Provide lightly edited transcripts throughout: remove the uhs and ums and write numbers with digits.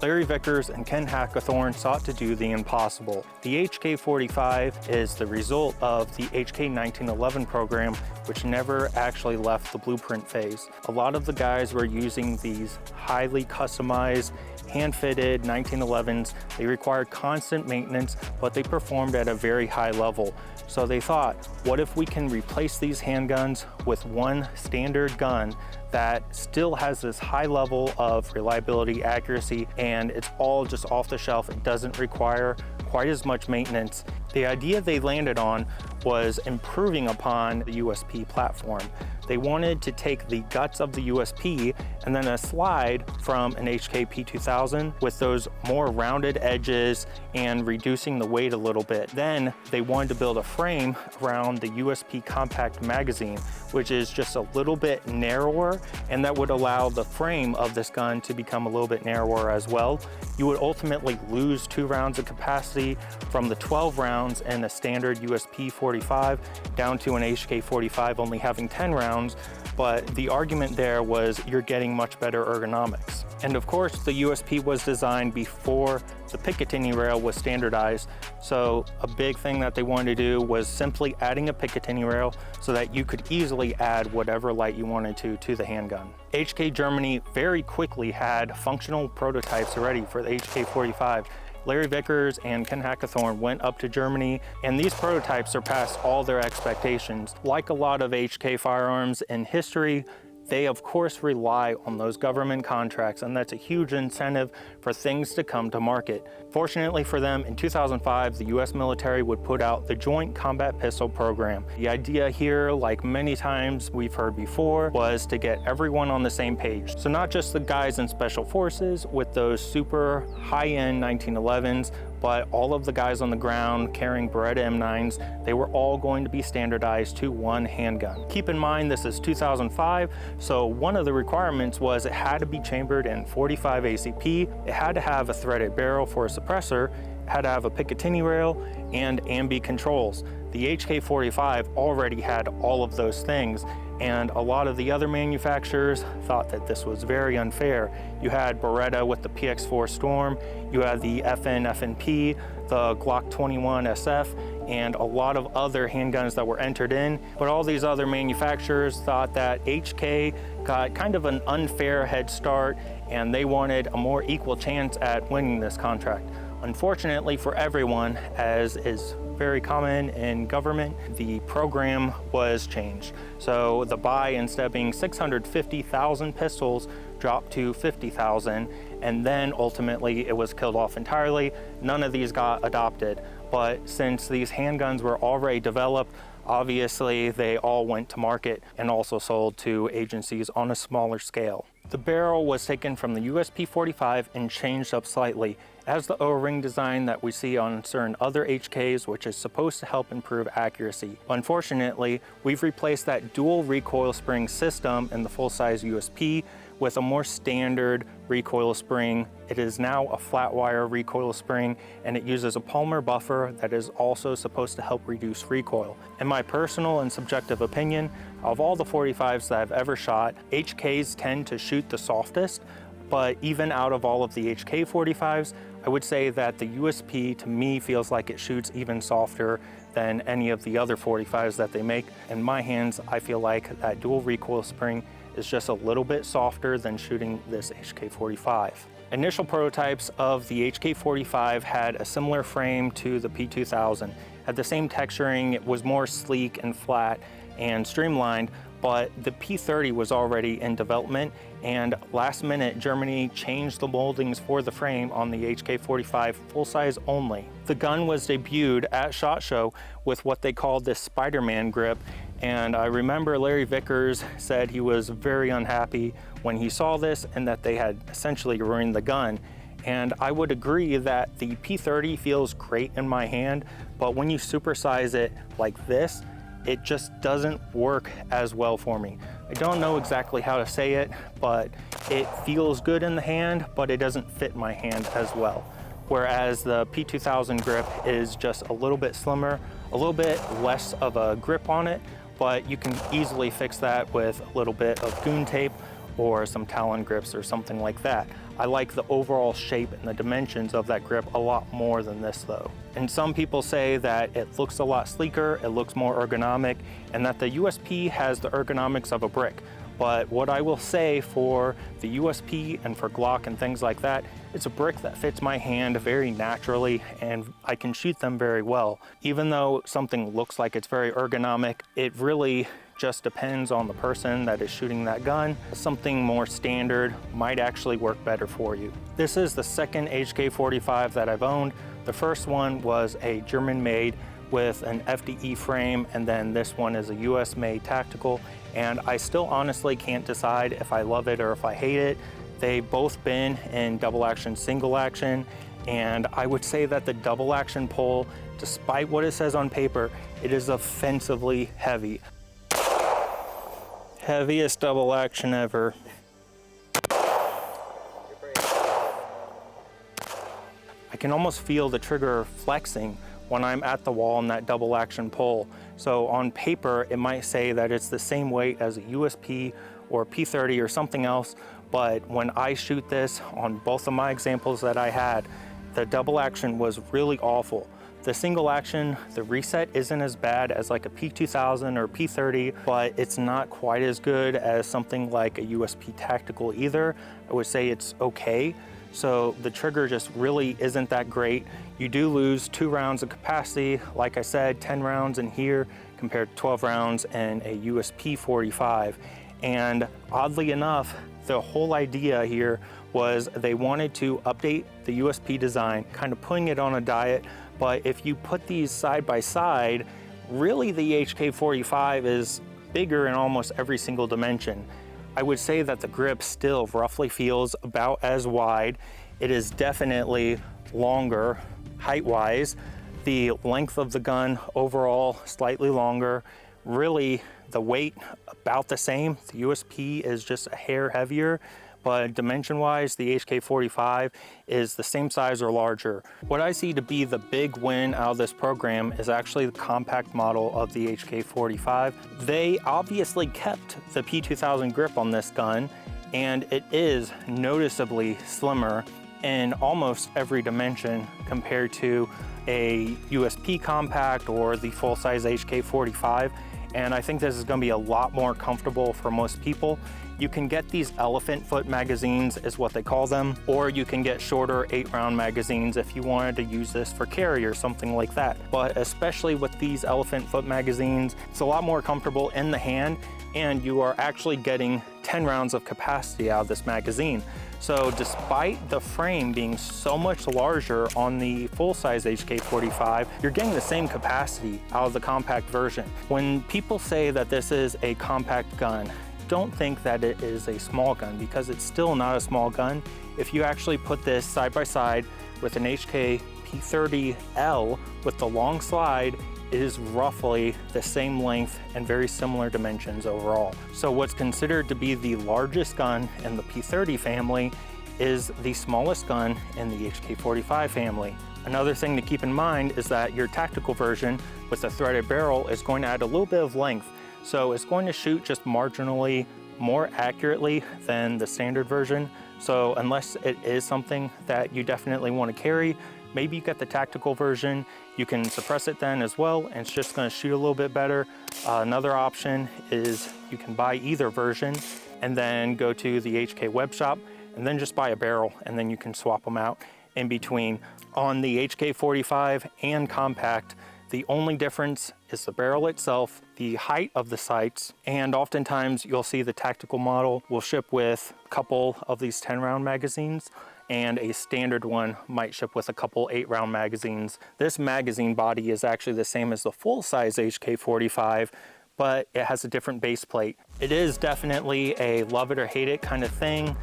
Larry Vickers and Ken Hackathorn sought to do the impossible. The HK45 is the result of the HK1911 program, which never actually left the blueprint phase. A lot of the guys were using these highly customized, hand-fitted 1911s. They required constant maintenance, but they performed at a very high level. So they thought, what if we can replace these handguns with one standard gun that still has this high level of reliability, accuracy, and it's all just off the shelf. It doesn't require quite as much maintenance. The idea they landed on was improving upon the USP platform. They wanted to take the guts of the USP and then a slide from an HK-P2000 with those more rounded edges and reducing the weight a little bit. Then they wanted to build a frame around the USP Compact magazine, which is just a little bit narrower, and that would allow the frame of this gun to become a little bit narrower as well. You would ultimately lose 2 rounds of capacity from the 12 rounds in a standard USP 45 down to an HK45 only having 10 rounds, but the argument there was you're getting much better ergonomics. And of course, the USP was designed before the Picatinny rail was standardized, so a big thing that they wanted to do was simply adding a Picatinny rail so that you could easily add whatever light you wanted to the handgun. HK Germany very quickly had functional prototypes ready for the HK45. Larry Vickers and Ken Hackathorn went up to Germany, and these prototypes surpassed all their expectations. Like a lot of HK firearms in history, they of course rely on those government contracts, and that's a huge incentive for things to come to market. Fortunately for them, in 2005, the US military would put out the Joint Combat Pistol Program. The idea here, like many times we've heard before, was to get everyone on the same page. So not just the guys in special forces with those super high-end 1911s, but all of the guys on the ground carrying Beretta M9s, they were all going to be standardized to one handgun. Keep in mind, this is 2005, so one of the requirements was it had to be chambered in 45 ACP, it had to have a threaded barrel for a suppressor, it had to have a Picatinny rail, and ambi controls. The HK45 already had all of those things, and a lot of the other manufacturers thought that this was very unfair. You had Beretta with the PX4 Storm, you had the FN/FNP, the Glock 21 SF, and a lot of other handguns that were entered in. But all these other manufacturers thought that HK got kind of an unfair head start, and they wanted a more equal chance at winning this contract. Unfortunately for everyone, as is very common in government, the program was changed. So the buy, instead of being 650,000 pistols, dropped to 50,000, and then ultimately it was killed off entirely. None of these got adopted, but since these handguns were already developed, obviously they all went to market and also sold to agencies on a smaller scale. The barrel was taken from the USP 45 and changed up slightly. It has the O-ring design that we see on certain other HKs, which is supposed to help improve accuracy. Unfortunately, we've replaced that dual recoil spring system in the full-size USP with a more standard recoil spring. It is now a flat wire recoil spring, and it uses a polymer buffer that is also supposed to help reduce recoil. In my personal and subjective opinion, of all the 45s that I've ever shot, HKs tend to shoot the softest, but even out of all of the HK45s, I would say that the USP to me feels like it shoots even softer than any of the other 45s that they make. In my hands, I feel like that dual recoil spring is just a little bit softer than shooting this HK45. Initial prototypes of the HK45 had a similar frame to the P2000. Had the same texturing, it was more sleek and flat and streamlined, but the P30 was already in development, and last minute Germany changed the moldings for the frame on the HK45 full size only. The gun was debuted at SHOT Show with what they called this Spider-Man grip, and I remember Larry Vickers said he was very unhappy when he saw this and that they had essentially ruined the gun. And I would agree that the P30 feels great in my hand, but when you supersize it like this, it just doesn't work as well for me. I don't know exactly how to say it, but it feels good in the hand, but it doesn't fit my hand as well. Whereas the P2000 grip is just a little bit slimmer, a little bit less of a grip on it, but you can easily fix that with a little bit of goon tape or some Talon grips or something like that. I like the overall shape and the dimensions of that grip a lot more than this though. And some people say that it looks a lot sleeker, it looks more ergonomic, and that the USP has the ergonomics of a brick. But what I will say for the USP and for Glock and things like that, it's a brick that fits my hand very naturally and I can shoot them very well. Even though something looks like it's very ergonomic, it really just depends on the person that is shooting that gun. Something more standard might actually work better for you. This is the second HK45 that I've owned. The first one was a German-made with an FDE frame, and then this one is a US-made tactical, and I still honestly can't decide if I love it or if I hate it. They've both been in double action, single action, and I would say that the double action pull, despite what it says on paper, it is offensively heavy. Heaviest double action ever. I can almost feel the trigger flexing when I'm at the wall in that double action pull. So on paper, it might say that it's the same weight as a USP or P30 or something else, but when I shoot this on both of my examples that I had, the double action was really awful. The single action, the reset isn't as bad as like a P2000 or P30, but it's not quite as good as something like a USP tactical either. I would say it's okay. So the trigger just really isn't that great. You do lose 2 rounds of capacity. Like I said, 10 rounds in here compared to 12 rounds in a USP 45. And oddly enough, the whole idea here was they wanted to update the USP design, kind of putting it on a diet. But if you put these side by side, really the HK45 is bigger in almost every single dimension. I would say that the grip still roughly feels about as wide. It is definitely longer height-wise. The length of the gun overall slightly longer. Really, the weight about the same. The USP is just a hair heavier, but dimension-wise, the HK45 is the same size or larger. What I see to be the big win out of this program is actually the compact model of the HK45. They obviously kept the P2000 grip on this gun, and it is noticeably slimmer in almost every dimension compared to a USP compact or the full-size HK45. And I think this is gonna be a lot more comfortable for most people. You can get these elephant foot magazines is what they call them, or you can get shorter 8-round magazines if you wanted to use this for carry or something like that. But especially with these elephant foot magazines, it's a lot more comfortable in the hand, and you are actually getting 10 rounds of capacity out of this magazine. So despite the frame being so much larger on the full-size HK45, you're getting the same capacity out of the compact version. When people say that this is a compact gun, don't think that it is a small gun, because it's still not a small gun. If you actually put this side by side with an HK P30L with the long slide, it is roughly the same length and very similar dimensions overall. So what's considered to be the largest gun in the P30 family is the smallest gun in the HK45 family. Another thing to keep in mind is that your tactical version with the threaded barrel is going to add a little bit of length. So it's going to shoot just marginally more accurately than the standard version. So unless it is something that you definitely want to carry, maybe you get the tactical version, you can suppress it then as well, and it's just going to shoot a little bit better. Another option is you can buy either version and then go to the HK web shop and then just buy a barrel, and then you can swap them out in between. On the HK45 and compact, the only difference is the barrel itself, the height of the sights, and oftentimes you'll see the tactical model will ship with a couple of these 10-round magazines, and a standard one might ship with a couple 8-round magazines. This magazine body is actually the same as the full-size HK45, but it has a different base plate. It is definitely a love it or hate it kind of thing.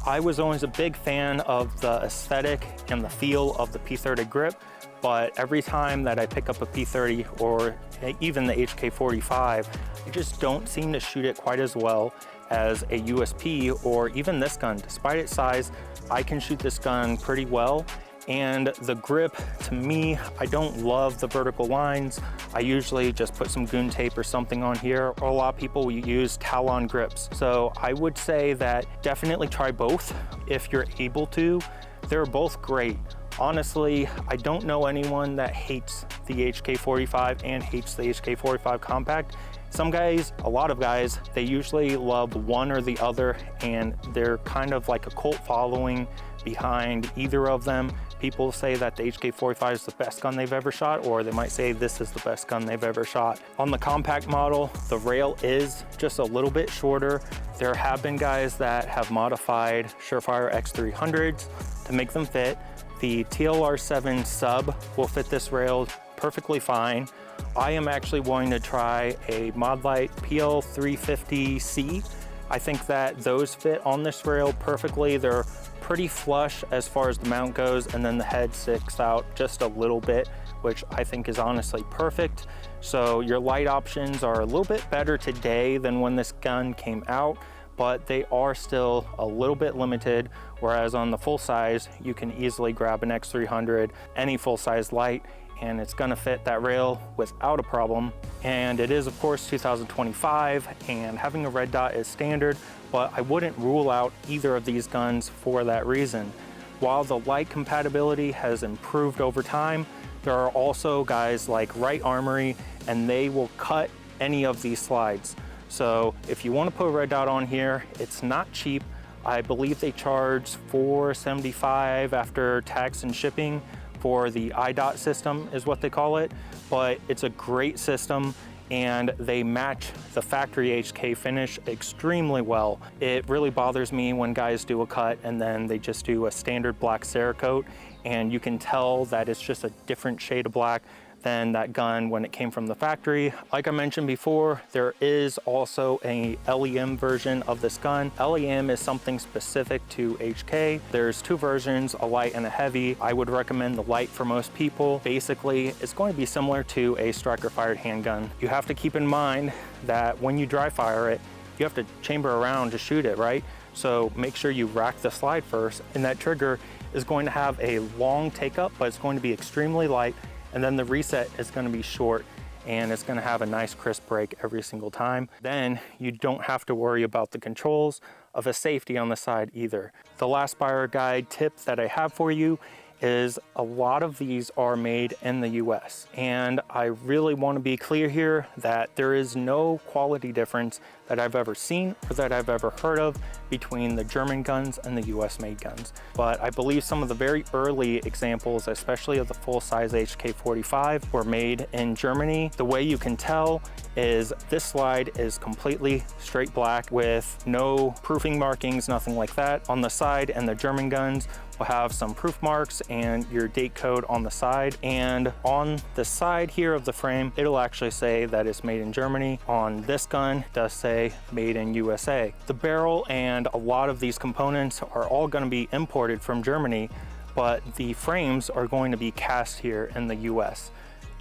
I was always a big fan of the aesthetic and the feel of the P30 grip, but every time that I pick up a P30 or even the HK45, I just don't seem to shoot it quite as well as a USP or even this gun. Despite its size, I can shoot this gun pretty well, And the grip, to me, I don't love the vertical lines. I usually just put some goon tape or something on here, or a lot of people will use Talon grips. So I would say that definitely try both if you're able to. They're both great. Honestly, I don't know anyone that hates the HK45 and hates the HK45 Compact. Some guys, a lot of guys, they usually love one or the other, and they're kind of like a cult following behind either of them. People say that the HK45 is the best gun they've ever shot, or they might say this is the best gun they've ever shot. On the compact model, the rail is just a little bit shorter. There have been guys that have modified Surefire X300s to make them fit. The TLR7 sub will fit this rail perfectly fine. I am actually going to try a Modlite PL350C. I think that those fit on this rail perfectly. They're pretty flush as far as the mount goes, and then the head sticks out just a little bit, which I think is honestly perfect. So your light options are a little bit better today than when this gun came out, but they are still a little bit limited, whereas on the full size, you can easily grab an X300, any full size light, and it's gonna fit that rail without a problem. And it is of course 2025, and having a red dot is standard, but I wouldn't rule out either of these guns for that reason. While the light compatibility has improved over time, there are also guys like Right Armory, and they will cut any of these slides. So if you want to put a red dot on here, it's not cheap. I believe they charge $475 after tax and shipping for the iDot system is what they call it, but it's a great system and they match the factory HK finish extremely well. It really bothers me when guys do a cut and then they just do a standard black Cerakote, and you can tell that it's just a different shade of black than that gun when it came from the factory. Like I mentioned before, there is also a LEM version of this gun. LEM is something specific to HK. There's two versions, a light and a heavy. I would recommend the light for most people. Basically, it's going to be similar to a striker fired handgun. You have to keep in mind that when you dry fire it, you have to chamber around to shoot it, right? So make sure you rack the slide first, and that trigger is going to have a long take up, but it's going to be extremely light. And then the reset is going to be short, and it's going to have a nice crisp break every single time. Then you don't have to worry about the controls of a safety on the side either. The last buyer guide tip that I have for you is a lot of these are made in the US. And I really want to be clear here that there is no quality difference that I've ever seen or that I've ever heard of between the German guns and the US made guns. But I believe some of the very early examples, especially of the full-size HK45, were made in Germany. The way you can tell is this slide is completely straight black with no proofing markings, nothing like that on the side, and the German guns will have some proof marks and your date code on the side. And on the side here of the frame, it'll actually say that it's made in Germany. On this gun, it does say made in USA. The barrel and a lot of these components are all going to be imported from Germany, but the frames are going to be cast here in the US.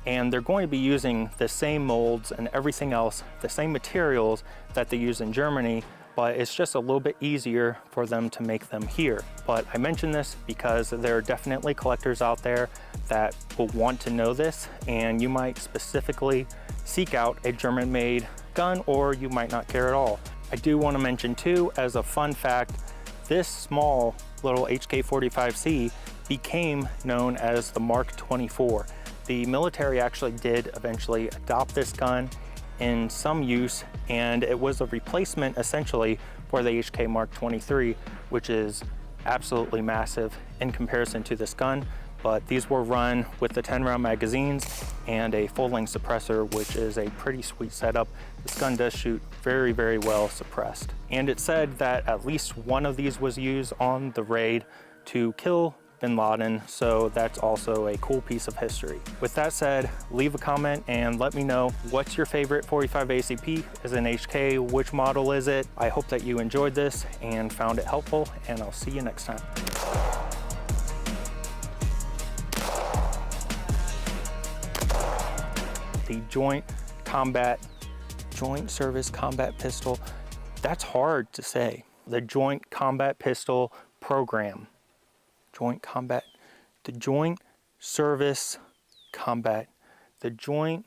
And they're going to be using the same molds and everything else, the same materials that they use in Germany, but it's just a little bit easier for them to make them here. But I mention this because there are definitely collectors out there that will want to know this, and you might specifically seek out a German-made gun, or you might not care at all. I do want to mention too, as a fun fact, this small little HK45C became known as the Mark 24. The military actually did eventually adopt this gun in some use, and it was a replacement essentially for the HK Mark 23, which is absolutely massive in comparison to this gun. But these were run with the 10-round magazines and a full-length suppressor, which is a pretty sweet setup. This gun does shoot very, very well suppressed. And it said that at least one of these was used on the raid to kill Bin Laden, so that's also a cool piece of history. With that said, leave a comment and let me know what's your favorite 45 ACP as an HK, which model is it? I hope that you enjoyed this and found it helpful, and I'll see you next time. The Joint Service Combat Pistol, that's hard to say. The Joint Combat Pistol Program. the Joint Service Combat. The Joint